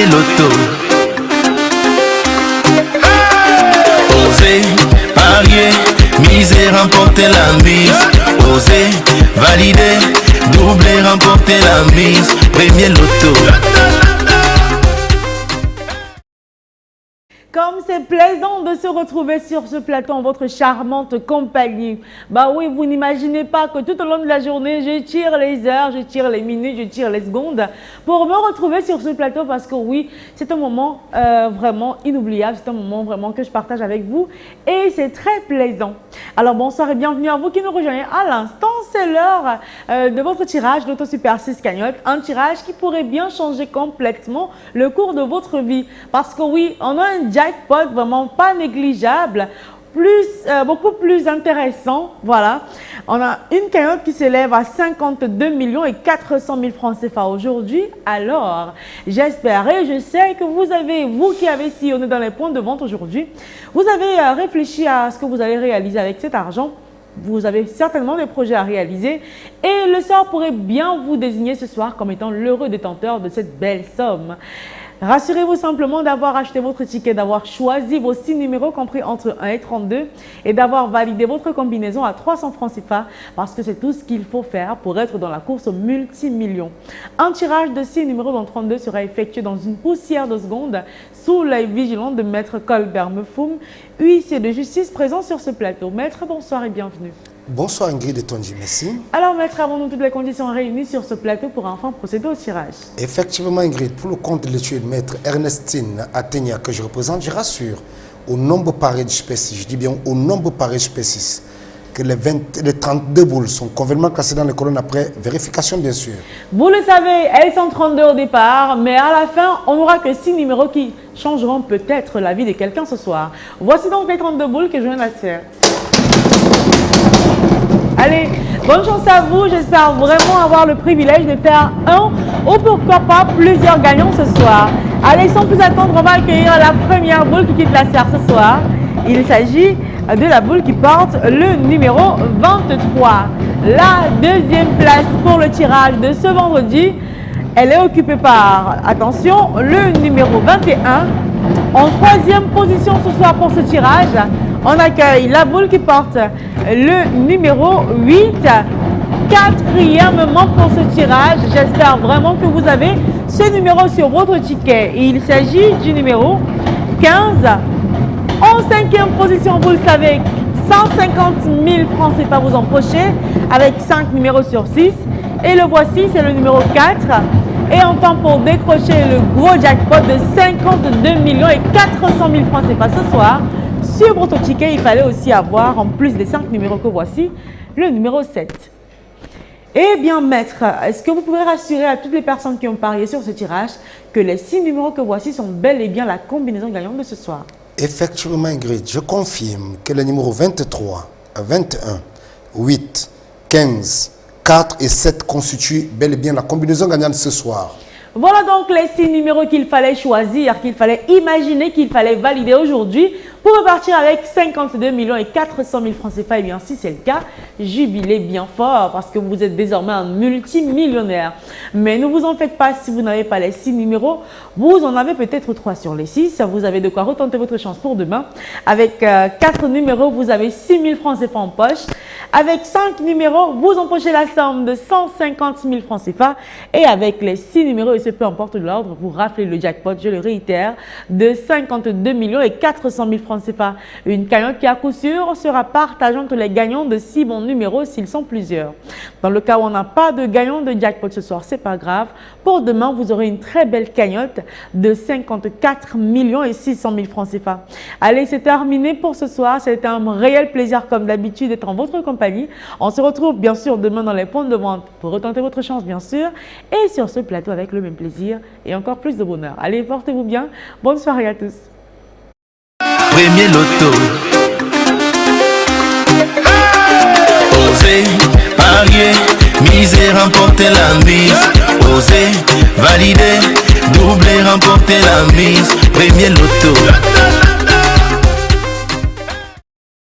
Premier loto. Osez, parier, miser, remporter la mise. Osez, valider, doubler, remporter la mise. Premier loto. Comme c'est plaisant de se retrouver sur ce plateau en votre charmante compagnie. Bah oui, vous n'imaginez pas que tout au long de la journée, je tire les heures, je tire les minutes, je tire les secondes pour me retrouver sur ce plateau parce que oui, c'est un moment vraiment inoubliable, c'est un moment vraiment que je partage avec vous et c'est très plaisant. Alors bonsoir et bienvenue à vous qui nous rejoignez à l'instant. C'est l'heure de votre tirage d'Auto Super 6 cagnotte, un tirage qui pourrait bien changer complètement le cours de votre vie parce que oui, on a un jackpot vraiment pas négligeable, beaucoup plus intéressant. Voilà, on a une cagnotte qui s'élève à 52 400 000 francs CFA aujourd'hui. Alors, j'espère et je sais que vous qui avez sillonné dans les points de vente aujourd'hui, vous avez réfléchi à ce que vous allez réaliser avec cet argent. Vous avez certainement des projets à réaliser et le sort pourrait bien vous désigner ce soir comme étant l'heureux détenteur de cette belle somme. Rassurez-vous simplement d'avoir acheté votre ticket, d'avoir choisi vos 6 numéros compris entre 1 et 32 et d'avoir validé votre combinaison à 300 francs CFA parce que c'est tout ce qu'il faut faire pour être dans la course aux multimillions. Un tirage de 6 numéros dans 32 sera effectué dans une poussière de secondes sous l'œil vigilant de Maître Colbert Mefoum, huissier de justice présent sur ce plateau. Maître, bonsoir et bienvenue. Bonsoir Ingrid et Tonji, merci. Alors Maître, avons-nous toutes les conditions réunies sur ce plateau pour enfin procéder au tirage? Effectivement Ingrid, pour le compte de l'étude Maître Ernestine Atenia que je représente, je rassure au nombre paré de spécies, je dis bien au nombre paré de spécies, que les 32 boules sont convenablement classées dans les colonnes après vérification bien sûr. Vous le savez, elles sont 32 au départ, mais à la fin, on n'aura que 6 numéros qui changeront peut-être la vie de quelqu'un ce soir. Voici donc les 32 boules que je viens de faire. Allez, bonne chance à vous. J'espère vraiment avoir le privilège de faire un ou pourquoi pas plusieurs gagnants ce soir. Allez, sans plus attendre, on va accueillir la première boule qui quitte la serre ce soir. Il s'agit de la boule qui porte le numéro 23. La deuxième place pour le tirage de ce vendredi, elle est occupée par, attention, le numéro 21. En troisième position ce soir pour ce tirage, on accueille la boule qui porte le numéro 8. Quatrièmement pour ce tirage, j'espère vraiment que vous avez ce numéro sur votre ticket. Il s'agit du numéro 15. En cinquième position, vous le savez, 150 000 francs CFA vous empocher avec 5 numéros sur 6. Et le voici, c'est le numéro 4. Et en temps pour décrocher le gros jackpot de 52 400 000 francs CFA ce soir. Sur votre ticket, il fallait aussi avoir, en plus des 5 numéros que voici, le numéro 7. Eh bien, Maître, est-ce que vous pouvez rassurer à toutes les personnes qui ont parié sur ce tirage que les 6 numéros que voici sont bel et bien la combinaison gagnante de ce soir? Effectivement, Ingrid, je confirme que les numéros 23, 21, 8, 15, 4 et 7 constituent bel et bien la combinaison gagnante ce soir. Voilà donc les 6 numéros qu'il fallait choisir, qu'il fallait imaginer, qu'il fallait valider aujourd'hui pour repartir avec 52 400 000 francs CFA. Et bien si c'est le cas, jubilez bien fort parce que vous êtes désormais un multimillionnaire. Mais ne vous en faites pas si vous n'avez pas les 6 numéros. Vous en avez peut-être 3 sur les 6. Vous avez de quoi retenter votre chance pour demain. Avec 4 numéros, vous avez 6 000 francs CFA en poche. Avec 5 numéros, vous empochez la somme de 150 000 francs CFA. Et avec les 6 numéros, et ce peu importe l'ordre, vous raflez le jackpot, je le réitère, de 52 400 000 francs CFA. Une cagnotte qui à coup sûr sera partagée entre les gagnants de 6 bons numéros s'ils sont plusieurs. Dans le cas où on n'a pas de gagnant de jackpot ce soir, c'est pas grave. Pour demain, vous aurez une très belle cagnotte de 54 600 000 francs CFA. Allez, c'est terminé pour ce soir. C'était un réel plaisir comme d'habitude d'être en votre compagnie. On se retrouve bien sûr demain dans les points de vente pour retenter votre chance bien sûr. Et sur ce plateau avec le même plaisir et encore plus de bonheur. Allez, portez-vous bien. Bonne soirée à tous. Premier loto. Osez, parier, miser, remporter la mise. Osez, valider, doubler, remporter la mise. Premier loto.